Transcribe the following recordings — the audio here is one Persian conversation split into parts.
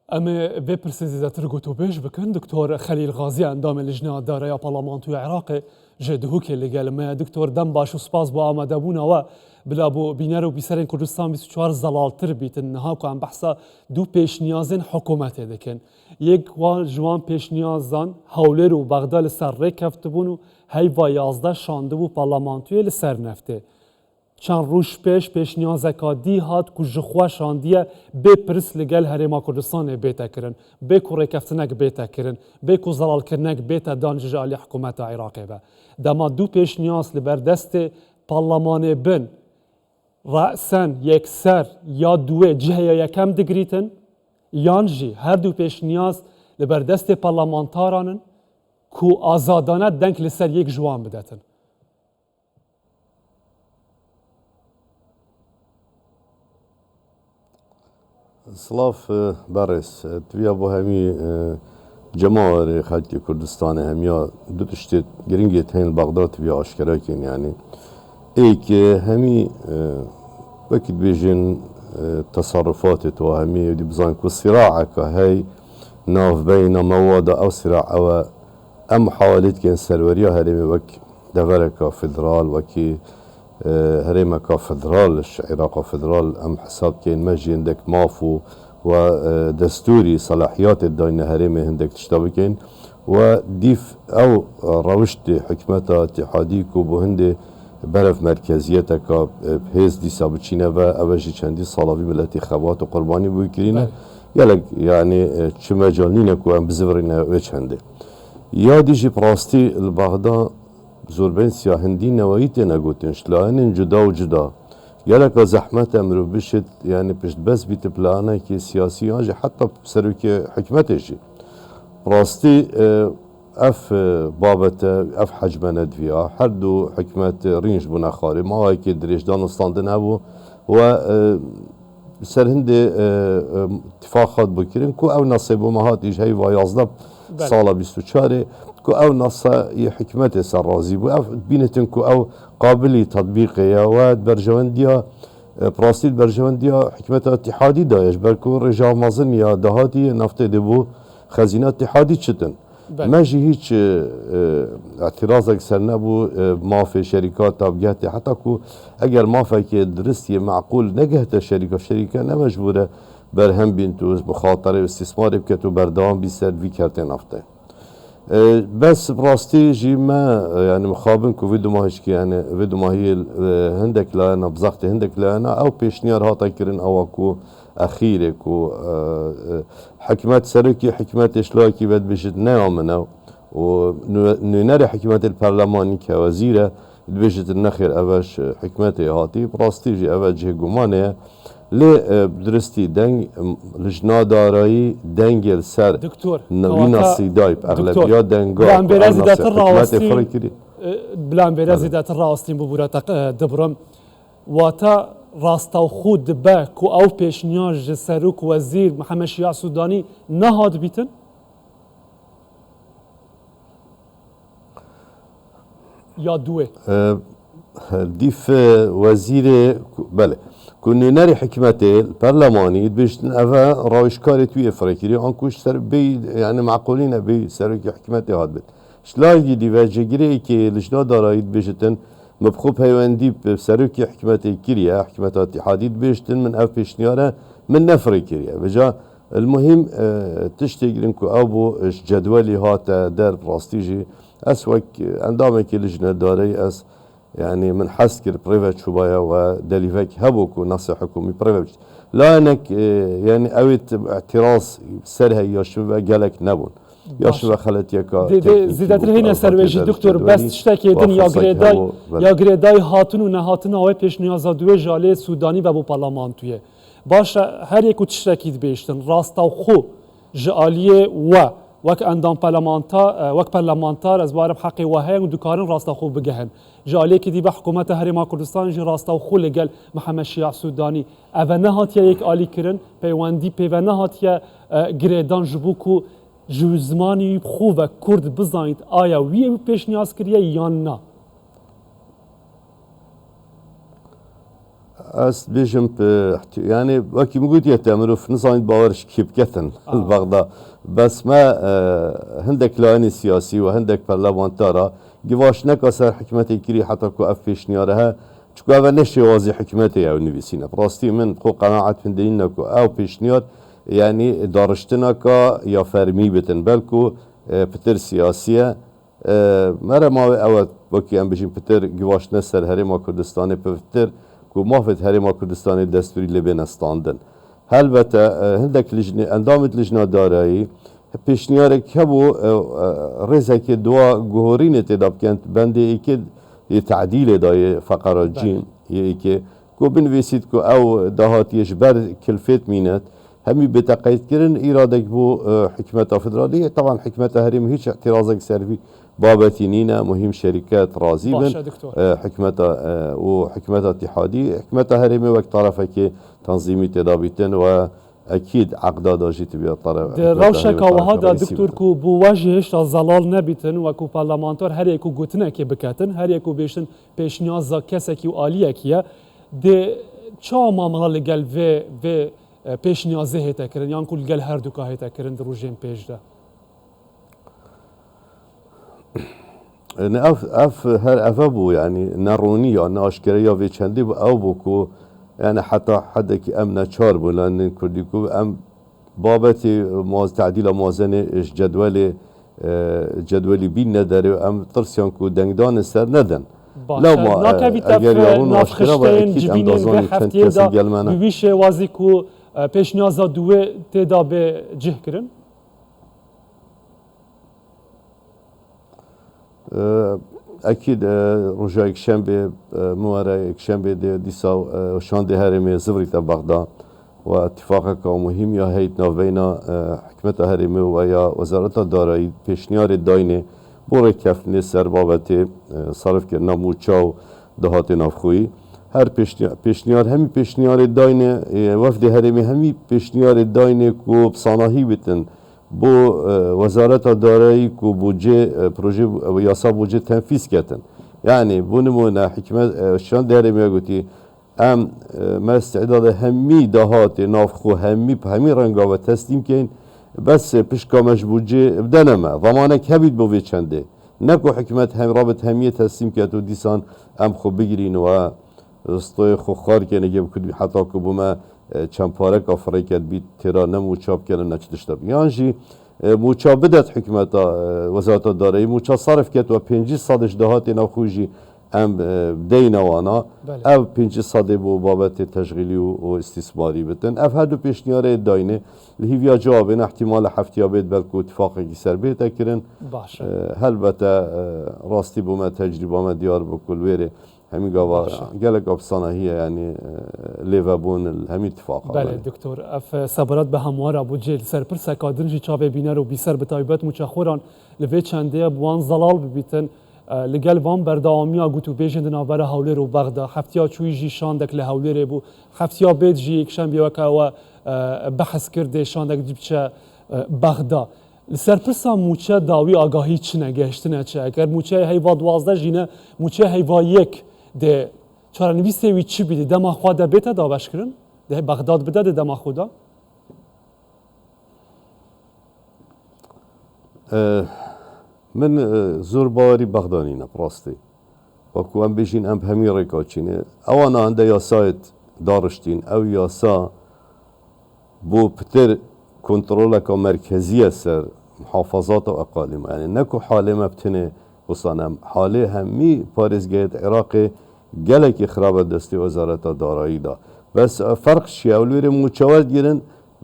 اما بپرسید زیاتر گوتو بیش بکن دکتر خلیل غازی اندام لجنه دارای پارلمانتوی عراق جدهو که لگل ما دکتر دم باش و سپاس با آمده بونه و بلا بو بینر و بیسرین کردستان 24 زلالتر بیتن نها که هم بحثا دو پیش نیازن حکومت دکن یک وان جوان پیش نیازان هولر و بغداد سر رکفت بون و هی و 11 شانده بو پارلمانتوی لسر نفته چند روش پیش نیازکا دی هات که جخوا شاندیه بپرس لگل هرما کردستان بیتا کرن به کو رکفتنک بیتا کرن به کو زلال کرنک بیتا دانج جالی حکومت عراقی با دما دو پیش نیاز لبر دست پارلمان بن رأسن یک سر یا دوه جهه یا یکم دگریتن یانجی هر دو پیش نیاز لبر دست پارلمانتارانن کو آزادانه دنک لسر یک جوان بدتن سلاف برس توی ابو همی جماعت خلق کردستان همیا دو تشت گرینگی تین بغداد توی آشکارا کن یعنی ای که همی وقت بیشین تصرفات تو همی دی بزن کو صراع که هی ناف بین مواد او صراع او ام حوالت کن سروریا هرمی وک دورکا فدرال وکی هرم كفدرال العراق فدرال ام حساب كين مجي عندك مافو ودستوري صلاحيات الدين هرم عندك تشتبكين وديف او روشت حكمتها اتحادي كوبو هندي برف مركزيتك بهز دي سابتشينا و اوجي چندي صلاوي ملتي خوات وقرباني بوكرينا يلك يعني چه مجالينك وام بزورينا وچ هندي يا ديجي براستي البغداد زوربین سیاهندی نواییت نگوتنش لانن جدا و جدا یلک زحمت امرو بشد یعنی پشت بس بیت پلانه که سیاسی آنجا حتی سروی حکمتشی راستی اف بابت اف حجم ندویا هر دو حکمت رینج بنا خاری ما هایی که دریجدان استاندن هبو و سرهند اتفاقات بکرین کو او نصیب و مهات ایش هی و 11 سال 24 كو او نصا حكمته سرازي بو بينتن كو او قابلي تطبيقية واد برجوانديا براستيد برجوانديا حكمته اتحادي دايش بركو رجال مازن يا دهاتي نفته دبو خزينة اتحادي تشتن ماجي هيج اعتراضك سرنبو ما في شركات تابجاتي حتى كو اگر ما في درستي معقول نجهت شركة نمجبورة برهم بينتوز بخاطر استثمار بكتو بردوام بيسر في كارتين نفته بس براستي جي ما يعني مخابن كو فيدو ماهيش كي يعني فيدو ما هي هندك لانا بزغت هندك لانا او بيشنيار هاتا كرن او كو اخيري كو حكمات سركي حكمات اشلاكي بد بيشت نامنا ونرى حكمات البرلمان كوزيره بيشت النخير اوش حكمتي هاتي براستي جي اوش جي قمانه لی درستی دنگ لجنا دارایی دنگل سر دکتور نوینا سیدایب اغلبیات دنگا بلان برازی داتر راستیم بلان برازی داتر راستیم ببورت دبرم واتا راستاو خود به کو او پیشنیاج سروک وزیر محمد شیع سودانی نهاد بیتن یا دوه دیف وزیر بله كوني ناري حكمتي البرلماني بيشتن أفا راوشكاري توي إفراكيري أنكوش سر بي يعني معقولين بي سرك حكمتي هاد بيت شلاجي دي واجيري كي لشنا دارايد بيشتن مبخوب هيواندي بسرك حكمتي كيريا حكمتي اتحاديد بيشتن من أف بيشنيارة من نفري كيريا بجا المهم تشتغلن كو أبو جدولي هات دار براستيجي أسوك عندما كي لجنة داري أس يعني من حسكر بريفات شوبايا ودليفك هبوك ونص حكومي بريفات لا انك يعني اويت اعتراض سرها يشوف قالك نبون يشوف خلت يكا زيدت هنا سرويجي دكتور بس تشتكي دن يا غريداي هاتن و نهاتن اوي پیش نیازا دوه جاله سوداني و بو پارلمانتويه باش هر يكو تشتكي بيشتن راستا خو جاليه و وك اندام پارلمانتار از بارب حقی وهاي و دکارن راستا خوب بگهن جالی که دی به حکومت هرما کردستان جی راستا خو لگل محمد شیع سودانی اوه نهاتیا یک آلی کرن پیواندی پیوه نهاتیا گریدان جبوکو جوزمانی خو و کرد بزانید آیا وی پیش نیاز کریه یا نه از بیشم يعني وكي مقول يتأمروا في نظام باورش كيف كتن البغداد بس ما هندك لاني سياسي وهندك برلمانتارا جواش نكسر حكمتي كري حتى كو أفيش نيارها چکو اول نشی واضح حکمتی او نویسینه براستی من خو قناعت فندین نکو او پیشنیار یعنی دارشتنا که یا فرمی بتن بلکو پتر سیاسیه مرا ما او وکی ام بجیم پتر گواش نسر هرما کردستانی پتر کو مافت هرما کردستانی دستوری لبین استاندن البته هندک لجنه اندامت لجنه دارایی پیشنیار که بو رزه که دوا گهورین تداب کند بنده ای که تعدیل دای فقرات جیم یه که کو بنویسید کو او دهاتیش بر کلفت مینت همی بتقید کردن ایرادک بو حکمت فدرالی طبعا حکمت هریم هیچ اعتراضک سروی بابتی نینا مهم شرکات راضی بن حکمت و حکمت اتحادی حکمت هریم وقت طرفه که تنظیمی تدابیتن و اكيد عقده داجيت بيا طرف روشك وهذا دكتور كو بواجهش زلال نبيتن وكو برلمانتار هر يكو گوتنه كي بكاتن هر يكو بيشن پیشنياز كسكي عاليه كيه دي چا معامله لگل و پیشنياز هيتا كرن يان كل گل هر دوكا هيتا كرن دروجين پیش ده اف هر افبو يعني نروني یا ناشکریا و چندی او بوكو يعني حتى حد كي امنا چار بو لان كرديكو ام بابتي موز تعديل موازنه جدولي بين نداره ام ترسيان كو دنگدان سر ندن لو ما اگر يارون اشكرا اكيد ام دازاني چند کسی گلمانه بيشه وازي كو پیشنیازا دوه تدا به جه کرن اكيد رجاء يكشنبه موارا يكشنبه ديسا شان هرمي زفريت بغداد واتفاقك مهم يا هيئه نوينا حكمت هرمي ويا وزاره الدارایی پیشنیار داینه بور کفنی سر بابت صرف کردن موچاو دهات نافخویی هر پیشنیار همی پیشنیار داینه وفد هرمی همی پیشنیار داینه کو بصناهی بتن بو وزارت دارایی کو بودجه پروژه و یاسا بودجه تنفیذ کردن یعنی بو نمونه حکمت شان داره میگویی ام ما استعداد همی دهات نافخو همی رنگا و تسلیم کن بس پشکامش بودجه بدنما ضمانک هبید بو چنده نکو حکمت هم رابط همی تسلیم کرد و دیسان ام خو بگیرین و استوی خو خار کنه که بکدی حتی که بوما چند پاره کافره کرد بید تیرا نموچاب کنه نچدشتاب یعنی موچاب بدت حکمت وزارت دارایی موچا صرف کرد و 500 دهات نخوشی ام دینوانا او 500 بو بابت تشغیلی و استثماری بتن اف هر دو پیشنیار داینه لهیویا جوابین احتمال هفتیابید بلکو اتفاقی سر بیت اکرن البته راستی بوما تجربه ما دیار بکل ویره همین گاوا گلک افسانه‌ایه یعنی لیوابون همین اتفاقا بله دکتور اف صبرات به هموار ابو جیل سرپرس کادرنجی چاوه بینر و بیسر بتایبت مچخوران لوی چنده بوان زلال ببیتن لگل وان برداوامیا گوتو بیجند ناوره هولر و بغداد هفتیا چوی جی شاندک لهولر بو هفتیا بیت جی یکشن بیوکا و بحث کرده شاندک دیبچه بغداد سرپرسا موچه داوی آگاهی چه نگهشتنه چه اگر موچه هیوا 12 جینه موچه هیوا یک ده چارنویسته وی چی بیده دما خواده بیته داوش کرن ده بغداد بده ده دما خودا من زور باوری بغدانی نپراستی وکو ام بیشین ام همی ریکاچینه اوانا انده یاسایت دارشتین او یاسا بو پتر کنترولک مرکزی سر محافظات و اقالیم یعنی نکو حاله مبتنه وصانم حاله همی پارزگیت عراق گلک خراب دستی وزارت دارایی دا بس فرق شیه اولویر موچوارد گیرن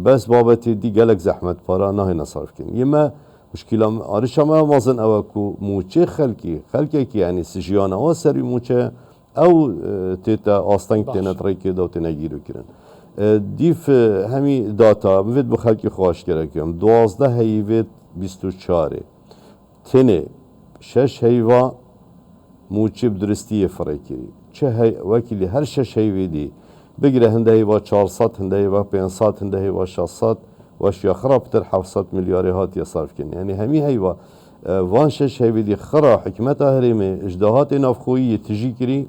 بس بابت دی گلک زحمت پارا نه نصرف کن یه ما مشکل آرشا ما وازن او کو موچه خلکی که یعنی سجیان او سری موچه او تیتا آستنگ تینت ریکی دو تینگیرو کرن دیف همی داتا موید بخلکی خواهش کرکیم 12 هیوید 24 تنه 6 هیوا موچه بدرستی فرکری چه وکیلی هر 6 هیویدی بگیره هنده هیوا 400 هنده هیوا 500 هنده هیوا 600 واشیا خرابتر 700 میلیارد هات صرف کن یعنی همی هیوا وان 6 هیویدی خرا حکمت هرمه اجداهات نافخویی تجی کری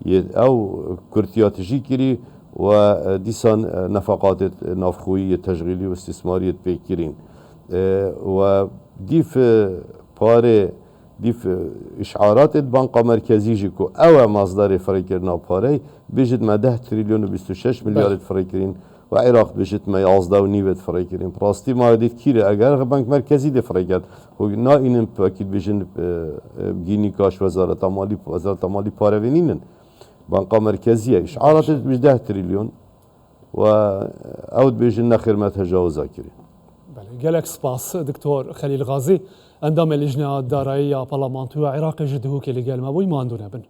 او كرتياتجي كري وديسان نفقات نافخوية تشغيلي واستثمارية بيكرين وديف باري ديف اشعارات بنك مركزي جيكو او مصدر فريكرنا باري بيجد ما 10 تريليون و 26 مليار فريكرين وعراق بيجد ما 11.9 فريكرين براستي ما ديت كيري اگر بنك مركزي دي فريكات هو نا انم اكيد بيجن بجيني كاش وزارة مالي بارينين بنك مركزية اشعارات بيجد 10 تريليون و اود بيجن خير ما تجاوزا كري جالك سباس دكتور خليل غازي اندام اللجنه الدارائيه برلمانتويه عراقي جدهوك اللي قال ما بوي ما عندنا بن